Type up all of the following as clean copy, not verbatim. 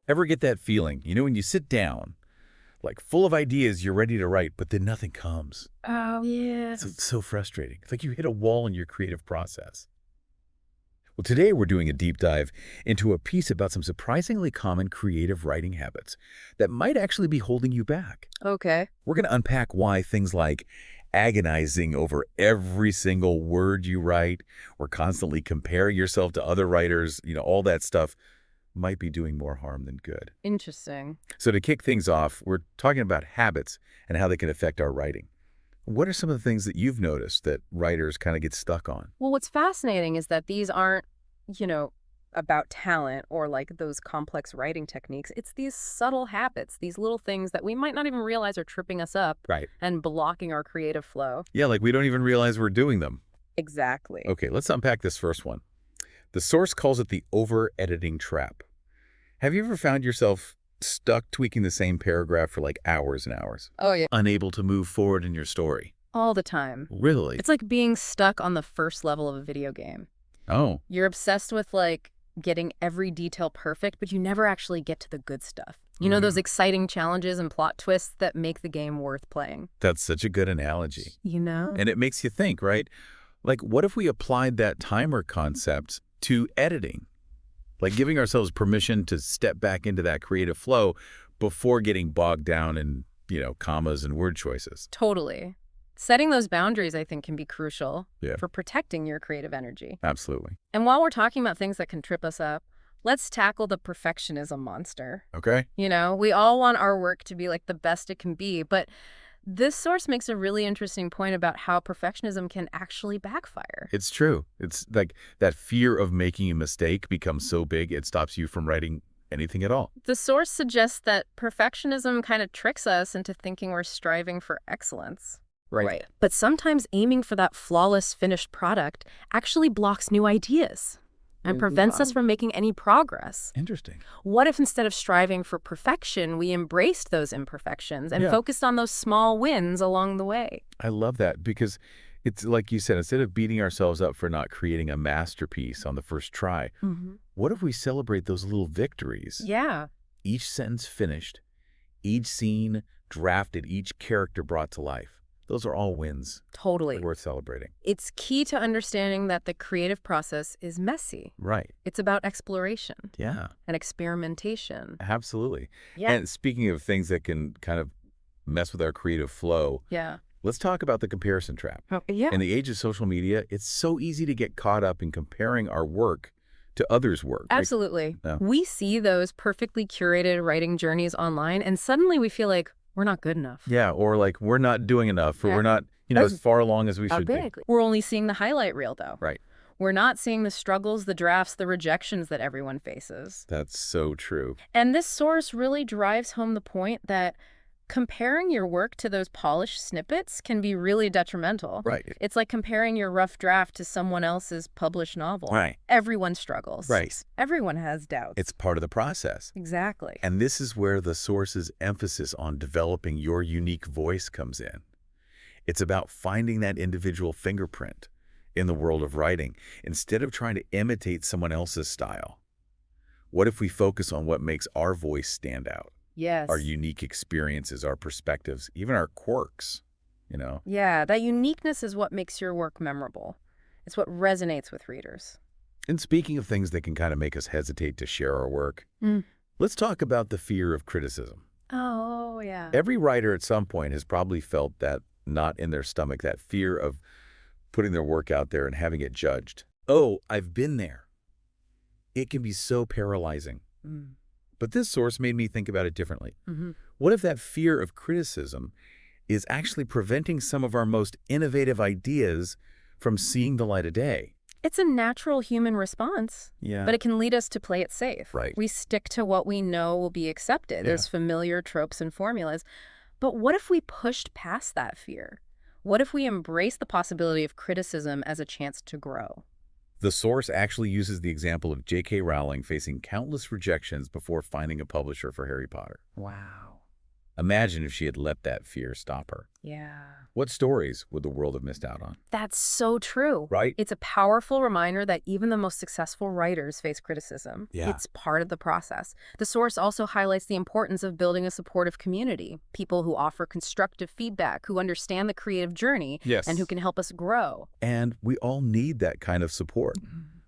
Ever get that feeling, when you sit down, like full of ideas, you're ready to write, but then nothing comes? Oh, yeah. It's so frustrating. It's like you hit a wall in your creative process. Well, today we're doing a deep dive into a piece about some surprisingly common creative writing habits that might actually be holding you back. Okay. We're going to unpack why things like agonizing over every single word you write or constantly comparing yourself to other writers, all that stuff might be doing more harm than good. Interesting. So to kick things off, we're talking about habits and how they can affect our writing. What are some of the things that you've noticed that writers kind of get stuck on? Well, what's fascinating is that these aren't, you know, about talent or like those complex writing techniques. It's these subtle habits, these little things that we might not even realize are tripping us up Right. and blocking our creative flow. Yeah, like we don't even realize we're doing them. Exactly. Okay, let's unpack this first one. The source calls it the over-editing trap. Have you ever found yourself stuck tweaking the same paragraph for like hours and hours, Oh, yeah. unable to move forward in your story? All the time. Really? It's like being stuck on the first level of a video game. Oh, You're obsessed with like getting every detail perfect, but you never actually get to the good stuff. Those exciting challenges and plot twists that make the game worth playing. that's such a good analogy. And And it makes you think, right? Like, what if we applied that timer concept to editing? Like giving ourselves permission to step back into that creative flow before getting bogged down in, commas and word choices. totally. Setting those boundaries, I think, can be crucial Yeah. for protecting your creative energy. Absolutely. And while we're talking about things that can trip us up, let's tackle the perfectionism monster. Okay. We all want our work to be like the best it can be, but this source makes a really interesting point about how perfectionism can actually backfire. It's true. It's like that fear of making a mistake becomes so big it stops you from writing anything at all. The source suggests that perfectionism kind of tricks us into thinking we're striving for excellence. Right. But sometimes aiming for that flawless finished product actually blocks new ideas and prevents us from making any progress. Interesting. What if instead of striving for perfection, we embraced those imperfections and Yeah. focused on those small wins along the way? I love that because it's like you said, instead of beating ourselves up for not creating a masterpiece on the first try, what if we celebrate those little victories? Yeah, Each sentence finished, each scene drafted, each character brought to life. Those are all wins totally. worth celebrating. It's key to understanding that the creative process is messy. Right. It's about exploration Yeah, and experimentation. absolutely. Yeah. And speaking of things that can kind of mess with our creative flow, Yeah. let's talk about the comparison trap. Yeah. In the age of social media, it's so easy to get caught up in comparing our work to others' work. Like, Absolutely. Yeah. We see those perfectly curated writing journeys online, and suddenly we feel like we're not good enough. yeah, or like we're not doing enough, or Yeah. we're not, as far along as we should be. Organically. We're only seeing the highlight reel, though. Right. We're not seeing the struggles, the drafts, the rejections that everyone faces. That's so true. And this source really drives home the point that comparing your work to those polished snippets can be really detrimental. Right. It's like comparing your rough draft to someone else's published novel. Right. Everyone struggles. Right. Everyone has doubts. It's part of the process. Exactly. And this is where the source's emphasis on developing your unique voice comes in. It's about finding that individual fingerprint in the world of writing instead of trying to imitate someone else's style. What if we focus on what makes our voice stand out? Yes. Our unique experiences, our perspectives, even our quirks, Yeah, that uniqueness is what makes your work memorable. It's what resonates with readers. And speaking of things that can kind of make us hesitate to share our work, Mm. let's talk about the fear of criticism. Oh, yeah. Every writer at some point has probably felt that knot in their stomach, that fear of putting their work out there and having it judged. Oh, I've been there. It can be so paralyzing. Mm. But this source made me think about it differently. Mm-hmm. What if that fear of criticism is actually preventing some of our most innovative ideas from seeing the light of day? It's a natural human response, Yeah. but it can lead us to play it safe. Right. We stick to what we know will be accepted. Yeah. There's familiar tropes and formulas. But what if we pushed past that fear? What if we embraced the possibility of criticism as a chance to grow? The source actually uses the example of J.K. Rowling facing countless rejections before finding a publisher for Harry Potter. Wow. Imagine if she had let that fear stop her. Yeah. What stories would the world have missed out on? That's so true. Right? It's a powerful reminder that even the most successful writers face criticism. Yeah. It's part of the process. The source also highlights the importance of building a supportive community, people who offer constructive feedback, who understand the creative journey, Yes. and who can help us grow. And we all need that kind of support,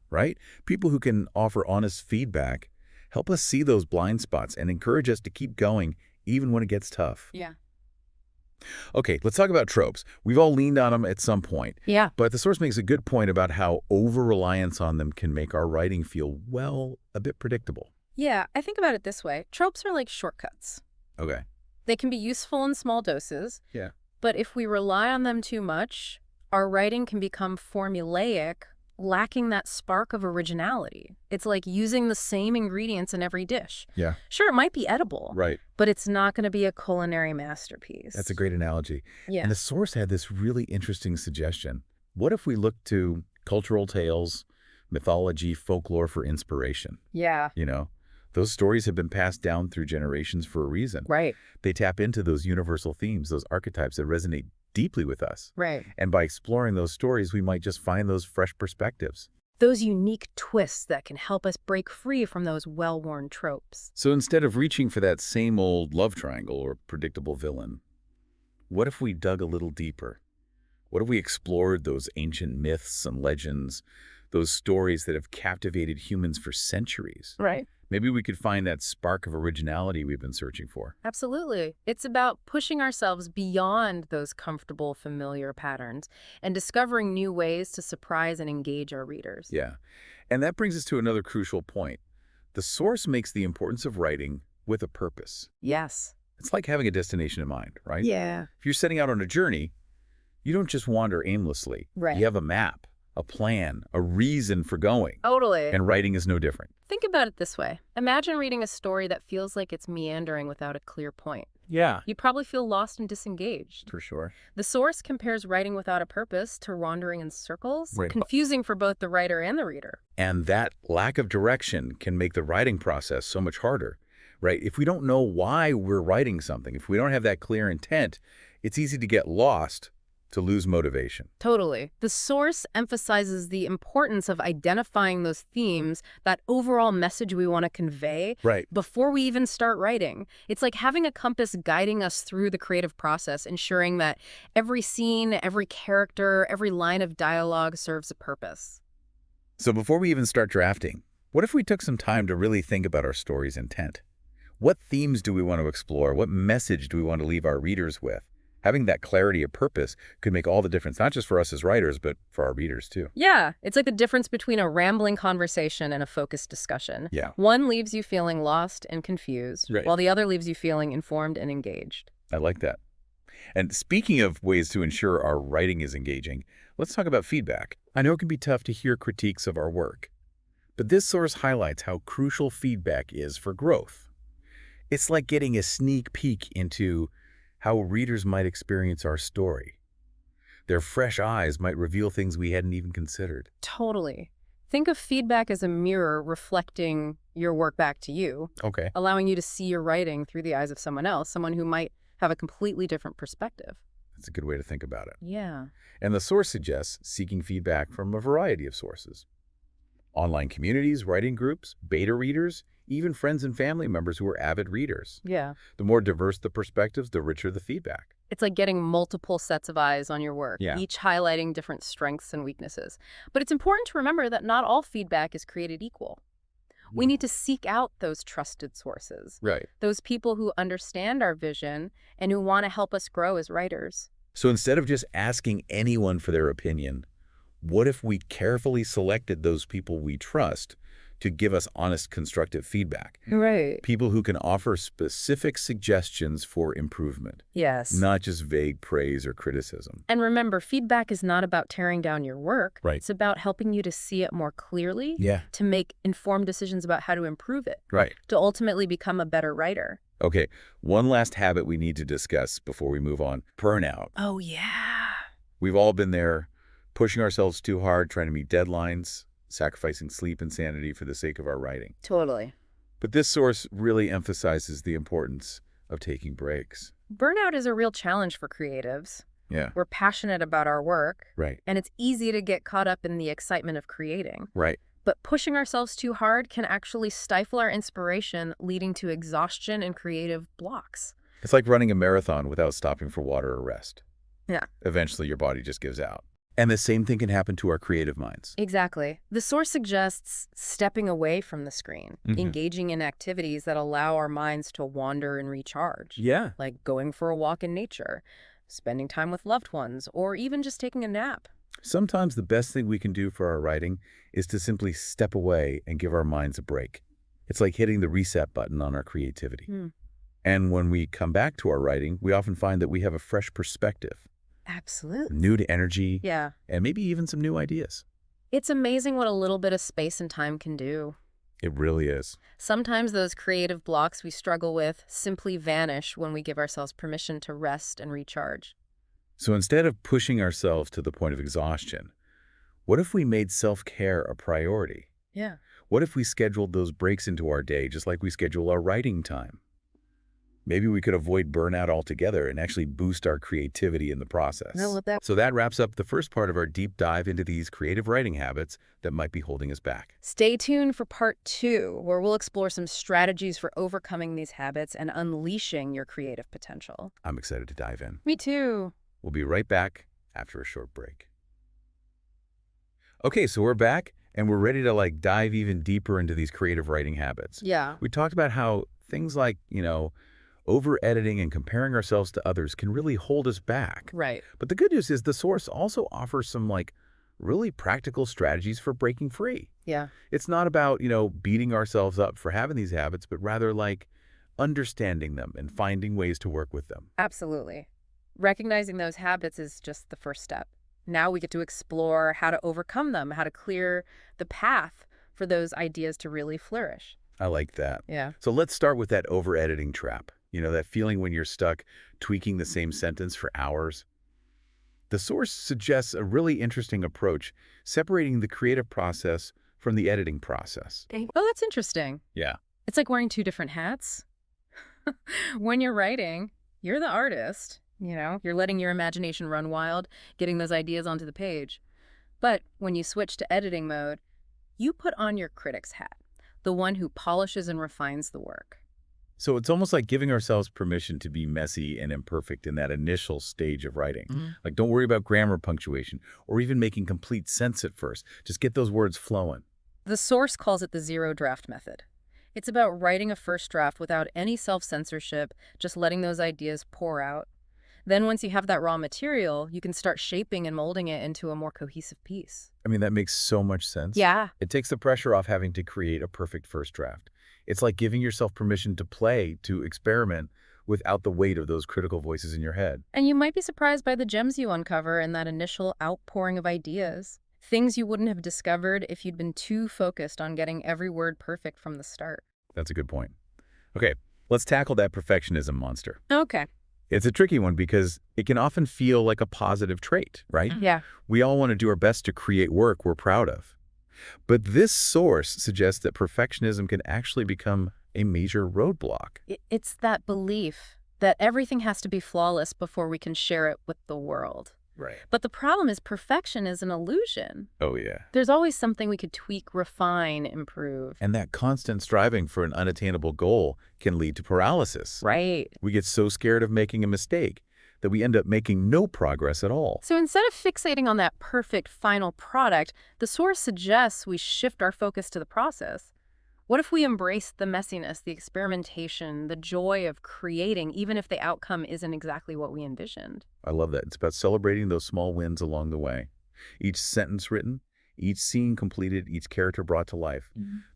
right? People who can offer honest feedback, help us see those blind spots and encourage us to keep going even when it gets tough. Yeah. Okay, let's talk about tropes. We've all leaned on them at some point, Yeah. but the source makes a good point about how over-reliance on them can make our writing feel, well, a bit predictable. Yeah, I think about it this way. Tropes are like shortcuts. Okay. They can be useful in small doses, Yeah. but if we rely on them too much, our writing can become formulaic, lacking that spark of originality. It's like using the same ingredients in every dish. Yeah. Sure, it might be edible, Right. but it's not going to be a culinary masterpiece. That's a great analogy. Yeah. And the source had this really interesting suggestion. What if we look to cultural tales, mythology, folklore for inspiration? Yeah. You know, those stories have been passed down through generations for a reason. Right. They tap into those universal themes, those archetypes that resonate deeply with us. Right. And by exploring those stories, we might just find those fresh perspectives. Those unique twists that can help us break free from those well-worn tropes. So instead of reaching for that same old love triangle or predictable villain, what if we dug a little deeper? What if we explored those ancient myths and legends, those stories that have captivated humans for centuries? Right. Maybe we could find that spark of originality we've been searching for. Absolutely. It's about pushing ourselves beyond those comfortable, familiar patterns and discovering new ways to surprise and engage our readers. Yeah. And that brings us to another crucial point. The source makes the importance of writing with a purpose. Yes. It's like having a destination in mind, right? Yeah. If you're setting out on a journey, you don't just wander aimlessly. Right. You have a map, a plan, a reason for going. Totally. And writing is no different. Think about it this way. Imagine reading a story that feels like it's meandering without a clear point. Yeah. You'd probably feel lost and disengaged. For sure. The source compares writing without a purpose to wandering in circles, Right. confusing for both the writer and the reader. And that lack of direction can make the writing process so much harder, right? If we don't know why we're writing something, if we don't have that clear intent, it's easy to get lost, to lose motivation. Totally. The source emphasizes the importance of identifying those themes, that overall message we want to convey, Right. before we even start writing. It's like having a compass guiding us through the creative process, ensuring that every scene, every character, every line of dialogue serves a purpose. So before we even start drafting, what if we took some time to really think about our story's intent? What themes do we want to explore? What message do we want to leave our readers with? Having that clarity of purpose could make all the difference, not just for us as writers, but for our readers too. Yeah, it's like the difference between a rambling conversation and a focused discussion. Yeah. One leaves you feeling lost and confused, Right. while the other leaves you feeling informed and engaged. I like that. And speaking of ways to ensure our writing is engaging, let's talk about feedback. I know it can be tough to hear critiques of our work, but this source highlights how crucial feedback is for growth. It's like getting a sneak peek into how readers might experience our story. Their fresh eyes might reveal things we hadn't even considered. Totally. Think of feedback as a mirror reflecting your work back to you, Okay. allowing you to see your writing through the eyes of someone else, someone who might have a completely different perspective. That's a good way to think about it. Yeah. And the source suggests seeking feedback from a variety of sources. Online communities, writing groups, beta readers, even friends and family members who are avid readers. Yeah. The more diverse the perspectives, the richer the feedback. It's like getting multiple sets of eyes on your work, Yeah. each highlighting different strengths and weaknesses. But it's important to remember that not all feedback is created equal. We need to seek out those trusted sources, Right. those people who understand our vision and who want to help us grow as writers. So instead of just asking anyone for their opinion, what if we carefully selected those people we trust to give us honest, constructive feedback? Right. People who can offer specific suggestions for improvement, Yes. not just vague praise or criticism. And remember, feedback is not about tearing down your work. Right. It's about helping you to see it more clearly, Yeah. to make informed decisions about how to improve it, Right. to ultimately become a better writer. Okay, one last habit we need to discuss before we move on. Burnout. Oh, yeah. We've all been there, pushing ourselves too hard, trying to meet deadlines, sacrificing sleep and sanity for the sake of our writing. Totally. But this source really emphasizes the importance of taking breaks. Burnout is a real challenge for creatives. Yeah, We're passionate about our work, right, and it's easy to get caught up in the excitement of creating. right. But pushing ourselves too hard can actually stifle our inspiration, leading to exhaustion and creative blocks. It's like running a marathon without stopping for water or rest. Yeah. Eventually, your body just gives out. And the same thing can happen to our creative minds. Exactly. The source suggests stepping away from the screen, engaging in activities that allow our minds to wander and recharge, Yeah. like going for a walk in nature, spending time with loved ones, or even just taking a nap. Sometimes the best thing we can do for our writing is to simply step away and give our minds a break. It's like hitting the reset button on our creativity. And when we come back to our writing, we often find that we have a fresh perspective, Absolutely. new to energy, Yeah. and maybe even some new ideas. It's amazing what a little bit of space and time can do. It really is. Sometimes those creative blocks we struggle with simply vanish when we give ourselves permission to rest and recharge. So instead of pushing ourselves to the point of exhaustion, what if we made self-care a priority? Yeah. What if we scheduled those breaks into our day just like we schedule our writing time? Maybe we could avoid burnout altogether and actually boost our creativity in the process. So that wraps up the first part of our deep dive into these creative writing habits that might be holding us back. Stay tuned for part 2, where we'll explore some strategies for overcoming these habits and unleashing your creative potential. I'm excited to dive in. Me too. We'll be right back after a short break. Okay, so we're back and we're ready to dive even deeper into these creative writing habits. Yeah. We talked about how things like, over-editing and comparing ourselves to others can really hold us back. Right. But the good news is the source also offers some really practical strategies for breaking free. Yeah. It's not about, beating ourselves up for having these habits, but rather understanding them and finding ways to work with them. Absolutely. Recognizing those habits is just the first step. Now we get to explore how to overcome them, how to clear the path for those ideas to really flourish. I like that. Yeah. So let's start with that over-editing trap. That feeling when you're stuck tweaking the same sentence for hours. The source suggests a really interesting approach, separating the creative process from the editing process. Oh, that's interesting. Yeah. It's like wearing two different hats. When you're writing, you're the artist. You're letting your imagination run wild, getting those ideas onto the page. But when you switch to editing mode, you put on your critic's hat, the one who polishes and refines the work. So it's almost like giving ourselves permission to be messy and imperfect in that initial stage of writing. Don't worry about grammar, punctuation, or even making complete sense at first. Just get those words flowing. The source calls it the zero draft method. It's about writing a first draft without any self-censorship, just letting those ideas pour out. Then once you have that raw material, you can start shaping and molding it into a more cohesive piece. I mean, that makes so much sense. Yeah. It takes the pressure off having to create a perfect first draft. It's like giving yourself permission to play, to experiment, without the weight of those critical voices in your head. And you might be surprised by the gems you uncover in that initial outpouring of ideas. Things you wouldn't have discovered if you'd been too focused on getting every word perfect from the start. That's a good point. Okay, let's tackle that perfectionism monster. Okay. It's a tricky one because it can often feel like a positive trait, right? Yeah. We all want to do our best to create work we're proud of. But this source suggests that perfectionism can actually become a major roadblock. It's that belief that everything has to be flawless before we can share it with the world. Right. But the problem is perfection is an illusion. Oh, yeah. There's always something we could tweak, refine, improve. And that constant striving for an unattainable goal can lead to paralysis. Right. We get so scared of making a mistake that we end up making no progress at all. So instead of fixating on that perfect final product, the source suggests we shift our focus to the process. What if we embrace the messiness, the experimentation, the joy of creating, even if the outcome isn't exactly what we envisioned? I love that. It's about celebrating those small wins along the way. Each sentence written, each scene completed, each character brought to life.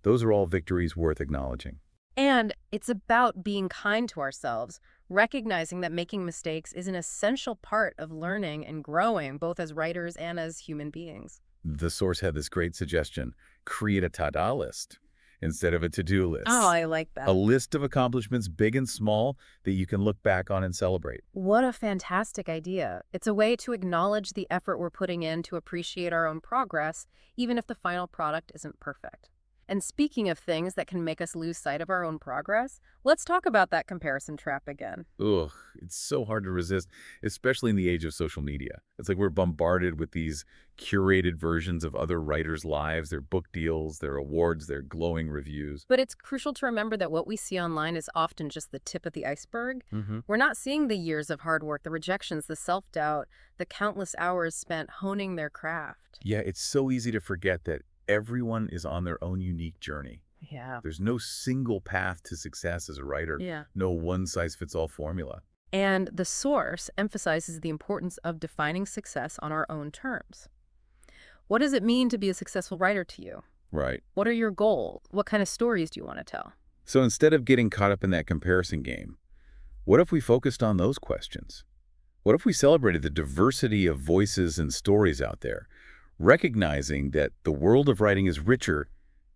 Those are all victories worth acknowledging. And it's about being kind to ourselves, recognizing that making mistakes is an essential part of learning and growing, both as writers and as human beings. The source had this great suggestion: create a ta-da list instead of a to-do list. Oh, I like that. A list of accomplishments, big and small, that you can look back on and celebrate. What a fantastic idea. It's a way to acknowledge the effort we're putting in to appreciate our own progress, even if the final product isn't perfect. And speaking of things that can make us lose sight of our own progress, let's talk about that comparison trap again. Ugh, it's so hard to resist, especially in the age of social media. It's like we're bombarded with these curated versions of other writers' lives, their book deals, their awards, their glowing reviews. But it's crucial to remember that what we see online is often just the tip of the iceberg. Hmm. We're not seeing the years of hard work, the rejections, the self-doubt, the countless hours spent honing their craft. Yeah, it's so easy to forget that everyone is on their own unique journey. Yeah. There's no single path to success as a writer, Yeah. no one-size-fits-all formula. And the source emphasizes the importance of defining success on our own terms. What does it mean to be a successful writer to you? Right. What are your goals? What kind of stories do you want to tell? So instead of getting caught up in that comparison game, what if we focused on those questions? What if we celebrated the diversity of voices and stories out there, recognizing that the world of writing is richer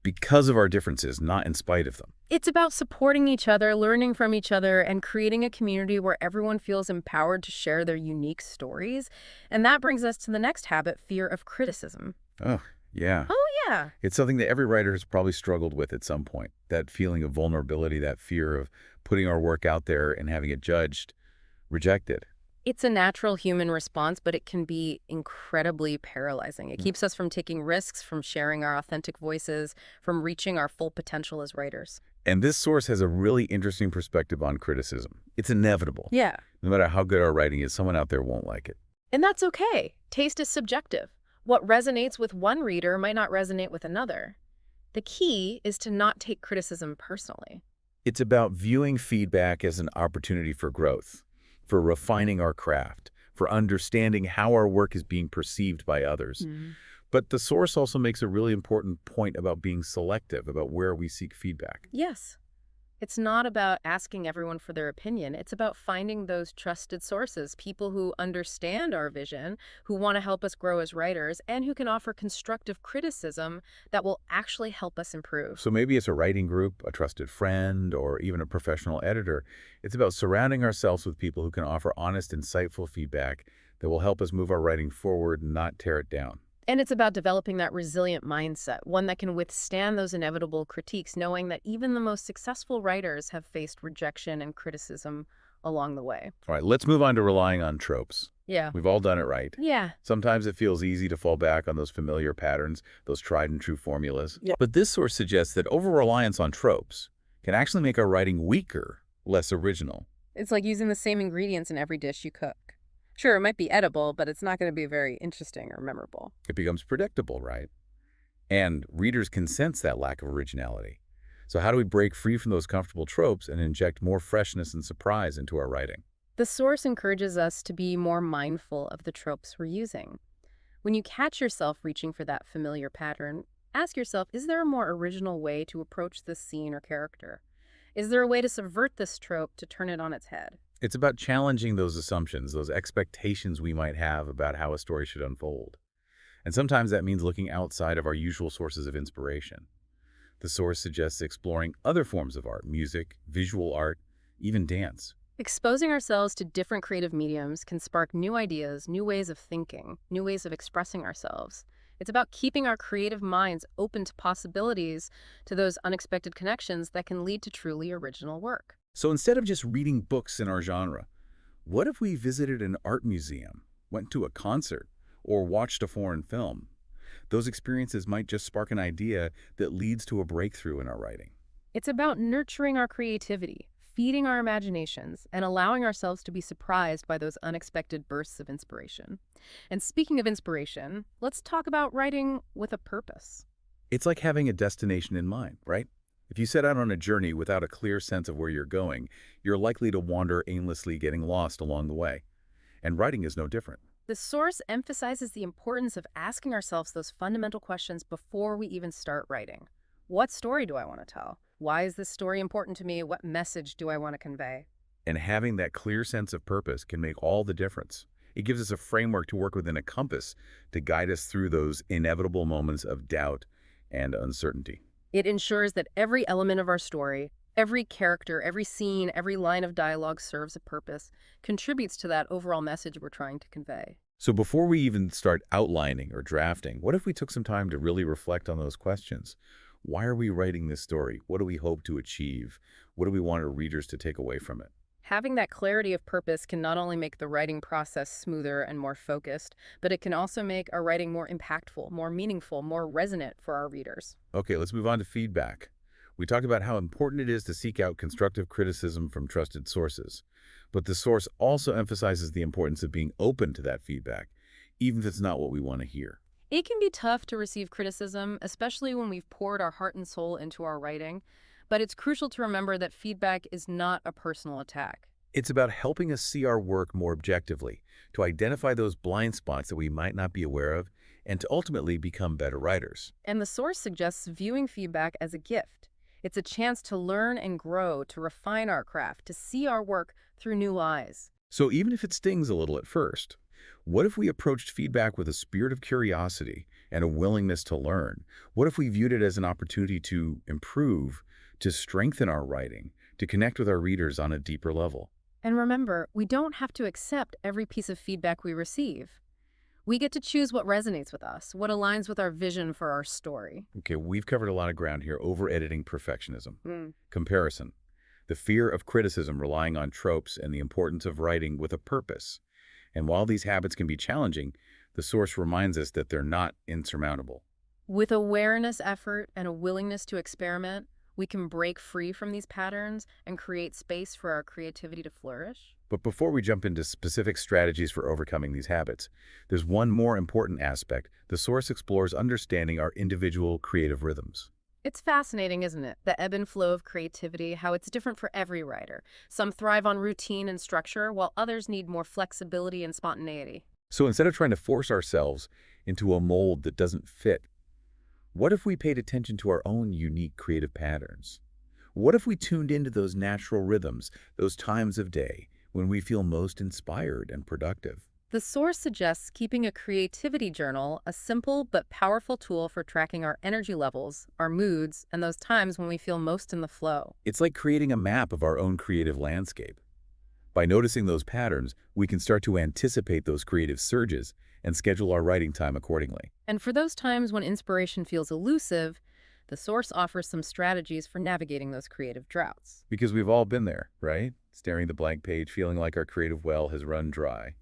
because of our differences, not in spite of them? It's about supporting each other, learning from each other, and creating a community where everyone feels empowered to share their unique stories. And that brings us to the next habit, fear of criticism. Oh, yeah. Oh, yeah. It's something that every writer has probably struggled with at some point. That feeling of vulnerability, that fear of putting our work out there and having it judged, rejected. It's a natural human response, but it can be incredibly paralyzing. It keeps us from taking risks, from sharing our authentic voices, from reaching our full potential as writers. And this source has a really interesting perspective on criticism. It's inevitable. Yeah. No matter how good our writing is, someone out there won't like it. And that's okay. Taste is subjective. What resonates with one reader might not resonate with another. The key is to not take criticism personally. It's about viewing feedback as an opportunity for growth, for refining our craft, for understanding how our work is being perceived by others. But the source also makes a really important point about being selective, about where we seek feedback. Yes. It's not about asking everyone for their opinion. It's about finding those trusted sources, people who understand our vision, who want to help us grow as writers, and who can offer constructive criticism that will actually help us improve. So maybe it's a writing group, a trusted friend, or even a professional editor. It's about surrounding ourselves with people who can offer honest, insightful feedback that will help us move our writing forward and not tear it down. And it's about developing that resilient mindset, one that can withstand those inevitable critiques, knowing that even the most successful writers have faced rejection and criticism along the way. All right, let's move on to relying on tropes. Yeah. We've all done it right. Yeah. Sometimes it feels easy to fall back on those familiar patterns, those tried and true formulas. Yeah. But this source suggests that over-reliance on tropes can actually make our writing weaker, less original. It's like using the same ingredients in every dish you cook. Sure, it might be edible, but it's not going to be very interesting or memorable. It becomes predictable, right? And readers can sense that lack of originality. So how do we break free from those comfortable tropes and inject more freshness and surprise into our writing? The source encourages us to be more mindful of the tropes we're using. When you catch yourself reaching for that familiar pattern, ask yourself, is there a more original way to approach this scene or character? Is there a way to subvert this trope to turn it on its head? It's about challenging those assumptions, those expectations we might have about how a story should unfold. And sometimes that means looking outside of our usual sources of inspiration. The source suggests exploring other forms of art, music, visual art, even dance. Exposing ourselves to different creative mediums can spark new ideas, new ways of thinking, new ways of expressing ourselves. It's about keeping our creative minds open to possibilities, to those unexpected connections that can lead to truly original work. So instead of just reading books in our genre, what if we visited an art museum, went to a concert, or watched a foreign film? Those experiences might just spark an idea that leads to a breakthrough in our writing. It's about nurturing our creativity, feeding our imaginations, and allowing ourselves to be surprised by those unexpected bursts of inspiration. And speaking of inspiration, let's talk about writing with a purpose. It's like having a destination in mind, right? If you set out on a journey without a clear sense of where you're going, you're likely to wander aimlessly, getting lost along the way. And writing is no different. The source emphasizes the importance of asking ourselves those fundamental questions before we even start writing. What story do I want to tell? Why is this story important to me? What message do I want to convey? And having that clear sense of purpose can make all the difference. It gives us a framework to work within, a compass to guide us through those inevitable moments of doubt and uncertainty. It ensures that every element of our story, every character, every scene, every line of dialogue serves a purpose, contributes to that overall message we're trying to convey. So before we even start outlining or drafting, what if we took some time to really reflect on those questions? Why are we writing this story? What do we hope to achieve? What do we want our readers to take away from it? Having that clarity of purpose can not only make the writing process smoother and more focused, but it can also make our writing more impactful, more meaningful, more resonant for our readers. Okay, let's move on to feedback. We talked about how important it is to seek out constructive criticism from trusted sources, but the source also emphasizes the importance of being open to that feedback, even if it's not what we want to hear. It can be tough to receive criticism, especially when we've poured our heart and soul into our writing, but it's crucial to remember that feedback is not a personal attack. It's about helping us see our work more objectively, to identify those blind spots that we might not be aware of, and to ultimately become better writers. And the source suggests viewing feedback as a gift. It's a chance to learn and grow, to refine our craft, to see our work through new eyes. So even if it stings a little at first, what if we approached feedback with a spirit of curiosity and a willingness to learn? What if we viewed it as an opportunity to improve, to strengthen our writing, to connect with our readers on a deeper level? And remember, we don't have to accept every piece of feedback we receive. We get to choose what resonates with us, what aligns with our vision for our story. Okay, we've covered a lot of ground here. Over-editing perfectionism. Mm. Comparison. The fear of criticism relying on tropes and the importance of writing with a purpose. And while these habits can be challenging, the source reminds us that they're not insurmountable. With awareness, effort, and a willingness to experiment, we can break free from these patterns and create space for our creativity to flourish. But before we jump into specific strategies for overcoming these habits, there's one more important aspect. The source explores understanding our individual creative rhythms. It's fascinating, isn't it? The ebb and flow of creativity, how it's different for every writer. Some thrive on routine and structure, while others need more flexibility and spontaneity. So instead of trying to force ourselves into a mold that doesn't fit, what if we paid attention to our own unique creative patterns? What if we tuned into those natural rhythms, those times of day when we feel most inspired and productive? The source suggests keeping a creativity journal, a simple but powerful tool for tracking our energy levels, our moods, and those times when we feel most in the flow. It's like creating a map of our own creative landscape. By noticing those patterns, we can start to anticipate those creative surges and schedule our writing time accordingly. And for those times when inspiration feels elusive, the source offers some strategies for navigating those creative droughts. Because we've all been there, right? Staring at the blank page, feeling like our creative well has run dry.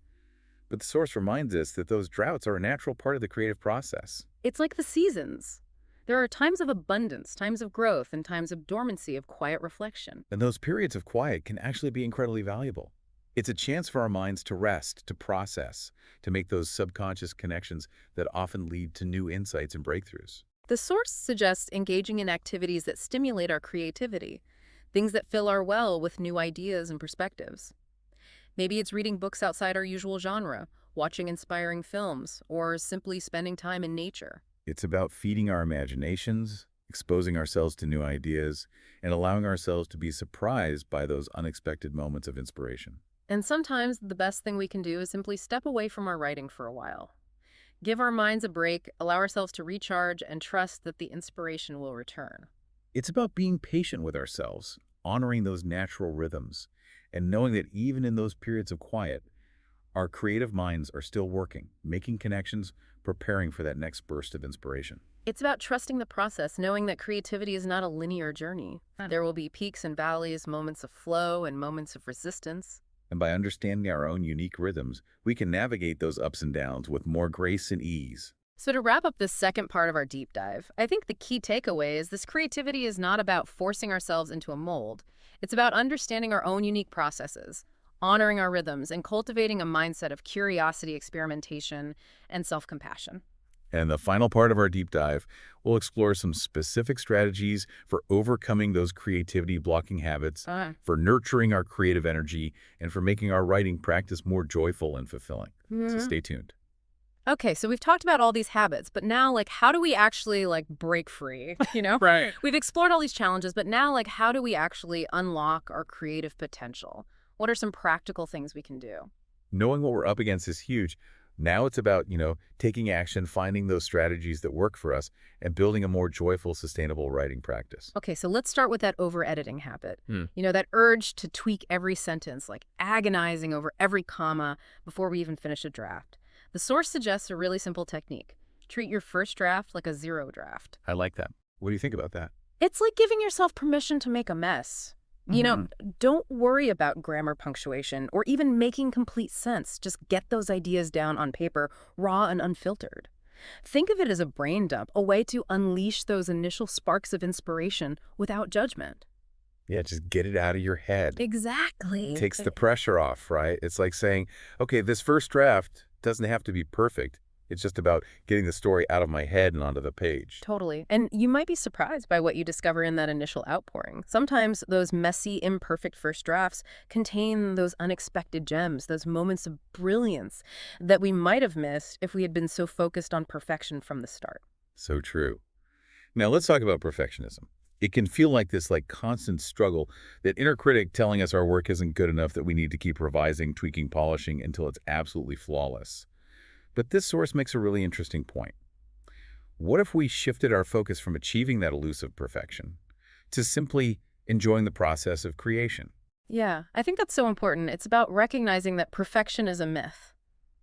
But the source reminds us that those droughts are a natural part of the creative process. It's like the seasons. There are times of abundance, times of growth, and times of dormancy, of quiet reflection. And those periods of quiet can actually be incredibly valuable. It's a chance for our minds to rest, to process, to make those subconscious connections that often lead to new insights and breakthroughs. The source suggests engaging in activities that stimulate our creativity, things that fill our well with new ideas and perspectives. Maybe it's reading books outside our usual genre, watching inspiring films, or simply spending time in nature. It's about feeding our imaginations, exposing ourselves to new ideas, and allowing ourselves to be surprised by those unexpected moments of inspiration. And sometimes the best thing we can do is simply step away from our writing for a while. Give our minds a break, allow ourselves to recharge, and trust that the inspiration will return. It's about being patient with ourselves, honoring those natural rhythms, and knowing that even in those periods of quiet, our creative minds are still working, making connections, preparing for that next burst of inspiration. It's about trusting the process, knowing that creativity is not a linear journey. There will be peaks and valleys, moments of flow and moments of resistance. And by understanding our own unique rhythms, we can navigate those ups and downs with more grace and ease. So to wrap up this second part of our deep dive, I think the key takeaway is this creativity is not about forcing ourselves into a mold. It's about understanding our own unique processes, honoring our rhythms, and cultivating a mindset of curiosity, experimentation, and self-compassion. And in the final part of our deep dive, we'll explore some specific strategies for overcoming those creativity blocking habits, for nurturing our creative energy, and for making our writing practice more joyful and fulfilling. So stay tuned. Okay, so we've talked about all these habits, but now, how do we actually, break free, Right. We've explored all these challenges, but now, how do we actually unlock our creative potential? What are some practical things we can do? Knowing what we're up against is huge. Now it's about, taking action, finding those strategies that work for us, and building a more joyful, sustainable writing practice. Okay, so let's start with that over-editing habit. That urge to tweak every sentence, agonizing over every comma before we even finish a draft. The source suggests a really simple technique. Treat your first draft like a zero draft. I like that. What do you think about that? It's like giving yourself permission to make a mess. You know, Hmm. don't worry about grammar, punctuation, or even making complete sense. Just get those ideas down on paper, raw and unfiltered. Think of it as a brain dump, a way to unleash those initial sparks of inspiration without judgment. Yeah, just get it out of your head. Exactly. Takes the pressure off, right? It's like saying, okay, this first draft doesn't have to be perfect. It's just about getting the story out of my head and onto the page. Totally. And you might be surprised by what you discover in that initial outpouring. Sometimes those messy, imperfect first drafts contain those unexpected gems, those moments of brilliance that we might have missed if we had been so focused on perfection from the start. So true. Now let's talk about perfectionism. It can feel like this constant struggle, that inner critic telling us our work isn't good enough, that we need to keep revising, tweaking, polishing until it's absolutely flawless. But this source makes a really interesting point. What if we shifted our focus from achieving that elusive perfection to simply enjoying the process of creation? Yeah, I think that's so important. It's about recognizing that perfection is a myth.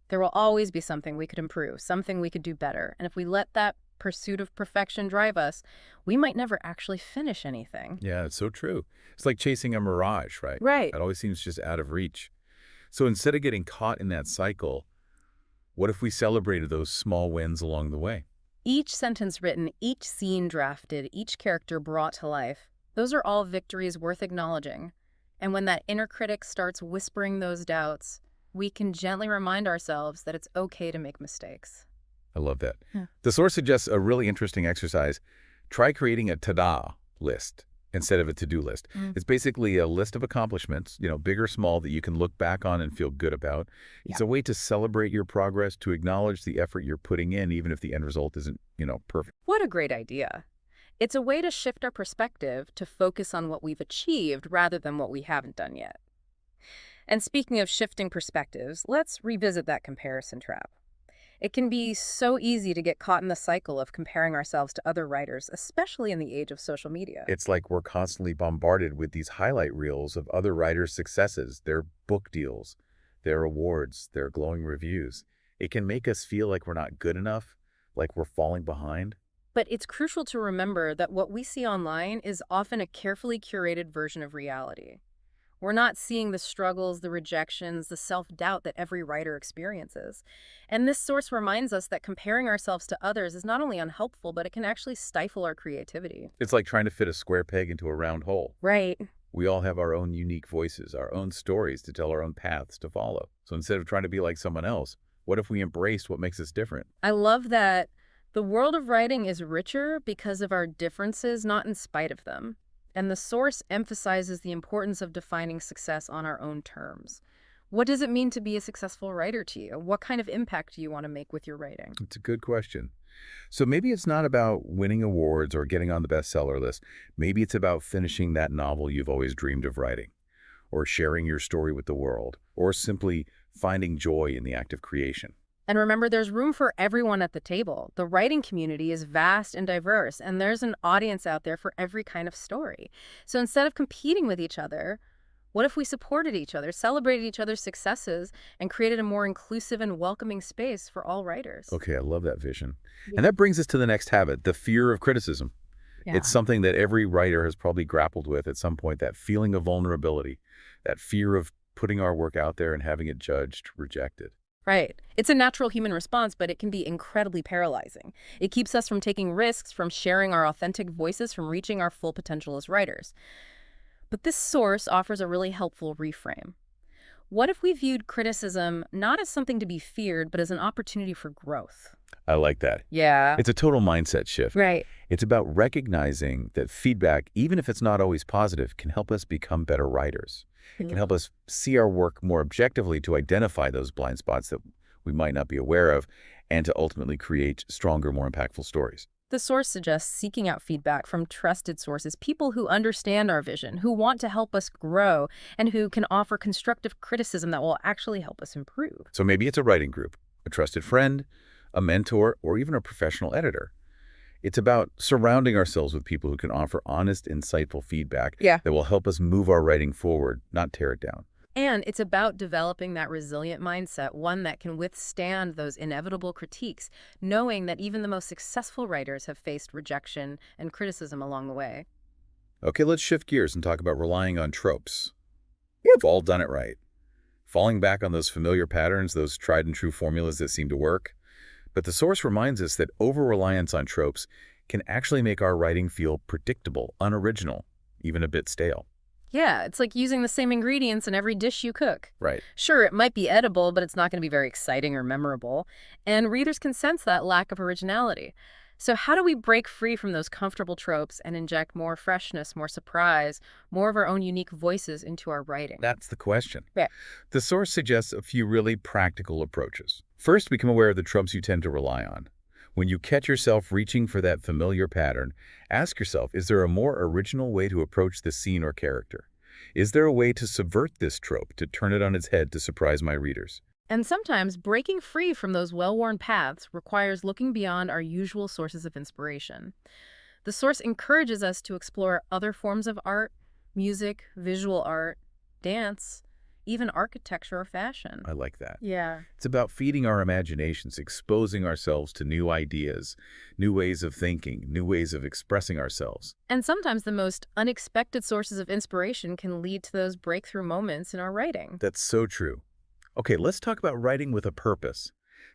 There will always be something we could improve, something we could do better. And if we let that pursuit of perfection drive us, we might never actually finish anything. Yeah, it's so true. It's like chasing a mirage, right? Right. It always seems just out of reach. So instead of getting caught in that cycle, what if we celebrated those small wins along the way? Each sentence written, each scene drafted, each character brought to life, those are all victories worth acknowledging. And when that inner critic starts whispering those doubts, we can gently remind ourselves that it's okay to make mistakes. I love that. Yeah. The source suggests a really interesting exercise. Try creating a ta-da list instead of a to-do list. Mm. It's basically a list of accomplishments, big or small, that you can look back on and feel good about. Yeah. It's a way to celebrate your progress, to acknowledge the effort you're putting in, even if the end result isn't, perfect. What a great idea. It's a way to shift our perspective to focus on what we've achieved rather than what we haven't done yet. And speaking of shifting perspectives, let's revisit that comparison trap. It can be so easy to get caught in the cycle of comparing ourselves to other writers, especially in the age of social media. It's like we're constantly bombarded with these highlight reels of other writers' successes, their book deals, their awards, their glowing reviews. It can make us feel like we're not good enough, like we're falling behind. But it's crucial to remember that what we see online is often a carefully curated version of reality. We're not seeing the struggles, the rejections, the self-doubt that every writer experiences. And this source reminds us that comparing ourselves to others is not only unhelpful, but it can actually stifle our creativity. It's like trying to fit a square peg into a round hole. Right. We all have our own unique voices, our own stories to tell, our own paths to follow. So instead of trying to be like someone else, what if we embraced what makes us different? I love that the world of writing is richer because of our differences, not in spite of them. And the source emphasizes the importance of defining success on our own terms. What does it mean to be a successful writer to you? What kind of impact do you want to make with your writing? It's a good question. So maybe it's not about winning awards or getting on the bestseller list. Maybe it's about finishing that novel you've always dreamed of writing, or sharing your story with the world, or simply finding joy in the act of creation. And remember, there's room for everyone at the table. The writing community is vast and diverse, and there's an audience out there for every kind of story. So instead of competing with each other, what if we supported each other, celebrated each other's successes, and created a more inclusive and welcoming space for all writers? Okay, I love that vision. Yeah. And that brings us to the next habit, the fear of criticism. Yeah. It's something that every writer has probably grappled with at some point, that feeling of vulnerability, that fear of putting our work out there and having it judged, rejected. Right. It's a natural human response, but it can be incredibly paralyzing. It keeps us from taking risks, from sharing our authentic voices, from reaching our full potential as writers. But this source offers a really helpful reframe. What if we viewed criticism not as something to be feared, but as an opportunity for growth? I like that. Yeah. It's a total mindset shift. Right. It's about recognizing that feedback, even if it's not always positive, can help us become better writers. It can help us see our work more objectively, to identify those blind spots that we might not be aware of, and to ultimately create stronger, more impactful stories. The source suggests seeking out feedback from trusted sources, people who understand our vision, who want to help us grow, and who can offer constructive criticism that will actually help us improve. So maybe it's a writing group, a trusted friend, a mentor, or even a professional editor. It's about surrounding ourselves with people who can offer honest, insightful feedback Yeah. that will help us move our writing forward, not tear it down. And it's about developing that resilient mindset, one that can withstand those inevitable critiques, knowing that even the most successful writers have faced rejection and criticism along the way. Okay, let's shift gears and talk about relying on tropes. We've all done it right. Falling back on those familiar patterns, those tried and true formulas that seem to work. But the source reminds us that over-reliance on tropes can actually make our writing feel predictable, unoriginal, even a bit stale. Yeah, it's like using the same ingredients in every dish you cook. Right. Sure, it might be edible, but it's not going to be very exciting or memorable, and readers can sense that lack of originality. So how do we break free from those comfortable tropes and inject more freshness, more surprise, more of our own unique voices into our writing? That's the question. Yeah. The source suggests a few really practical approaches. First, become aware of the tropes you tend to rely on. When you catch yourself reaching for that familiar pattern, ask yourself, is there a more original way to approach this scene or character? Is there a way to subvert this trope, to turn it on its head to surprise my readers? And sometimes breaking free from those well-worn paths requires looking beyond our usual sources of inspiration. The source encourages us to explore other forms of art, music, visual art, dance, even architecture or fashion. I like that. Yeah. It's about feeding our imaginations, exposing ourselves to new ideas, new ways of thinking, new ways of expressing ourselves. And sometimes the most unexpected sources of inspiration can lead to those breakthrough moments in our writing. That's so true. Okay, let's talk about writing with a purpose.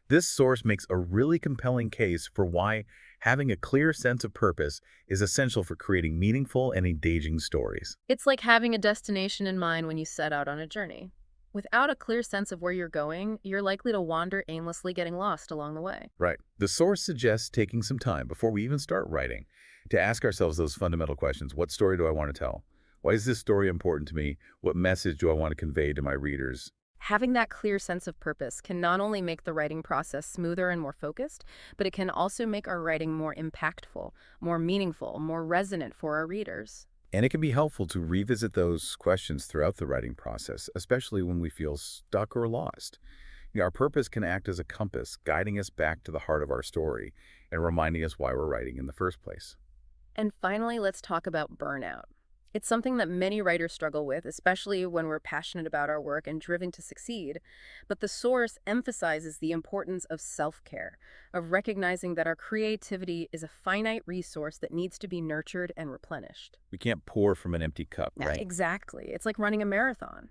This source makes a really compelling case for why having a clear sense of purpose is essential for creating meaningful and engaging stories. It's like having a destination in mind when you set out on a journey. Without a clear sense of where you're going, you're likely to wander aimlessly, getting lost along the way. Right. The source suggests taking some time before we even start writing to ask ourselves those fundamental questions. What story do I want to tell? Why is this story important to me? What message do I want to convey to my readers? Having that clear sense of purpose can not only make the writing process smoother and more focused, but it can also make our writing more impactful, more meaningful, more resonant for our readers. And it can be helpful to revisit those questions throughout the writing process, especially when we feel stuck or lost. Our purpose can act as a compass, guiding us back to the heart of our story and reminding us why we're writing in the first place. And finally, let's talk about burnout. It's something that many writers struggle with, especially when we're passionate about our work and driven to succeed. But the source emphasizes the importance of self-care, of recognizing that our creativity is a finite resource that needs to be nurtured and replenished. We can't pour from an empty cup, Yeah, right? exactly. It's like running a marathon.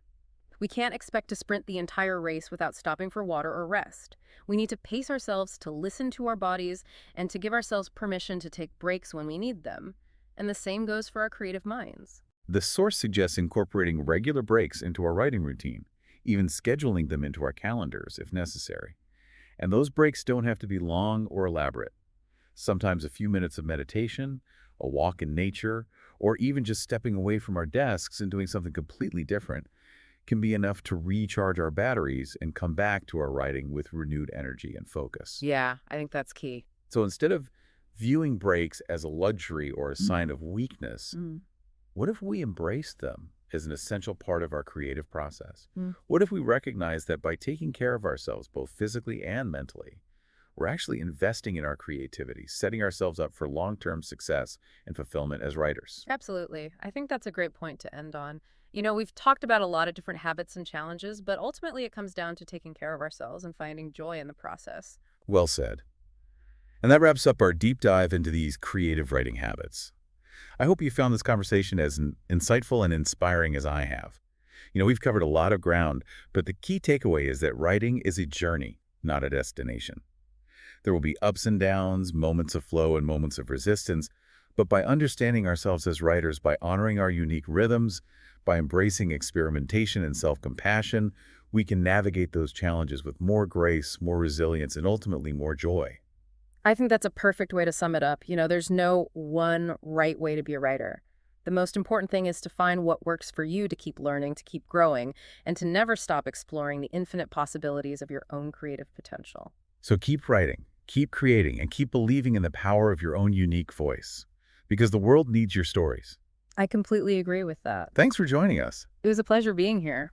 We can't expect to sprint the entire race without stopping for water or rest. We need to pace ourselves, to listen to our bodies, and to give ourselves permission to take breaks when we need them. And the same goes for our creative minds. The source suggests incorporating regular breaks into our writing routine, even scheduling them into our calendars if necessary. And those breaks don't have to be long or elaborate. Sometimes a few minutes of meditation, a walk in nature, or even just stepping away from our desks and doing something completely different can be enough to recharge our batteries and come back to our writing with renewed energy and focus. Yeah, I think that's key. So instead of viewing breaks as a luxury or a sign of weakness, Mm. what if we embrace them as an essential part of our creative process? Mm. What if we recognize that by taking care of ourselves, both physically and mentally, we're actually investing in our creativity, setting ourselves up for long-term success and fulfillment as writers? Absolutely. I think that's a great point to end on. We've talked about a lot of different habits and challenges, but ultimately it comes down to taking care of ourselves and finding joy in the process. Well said. And that wraps up our deep dive into these creative writing habits. I hope you found this conversation as insightful and inspiring as I have. We've covered a lot of ground, but the key takeaway is that writing is a journey, not a destination. There will be ups and downs, moments of flow and moments of resistance, but by understanding ourselves as writers, by honoring our unique rhythms, by embracing experimentation and self-compassion, we can navigate those challenges with more grace, more resilience, and ultimately more joy. I think that's a perfect way to sum it up. There's no one right way to be a writer. The most important thing is to find what works for you, to keep learning, to keep growing, and to never stop exploring the infinite possibilities of your own creative potential. So keep writing, keep creating, and keep believing in the power of your own unique voice, because the world needs your stories. I completely agree with that. Thanks for joining us. It was a pleasure being here.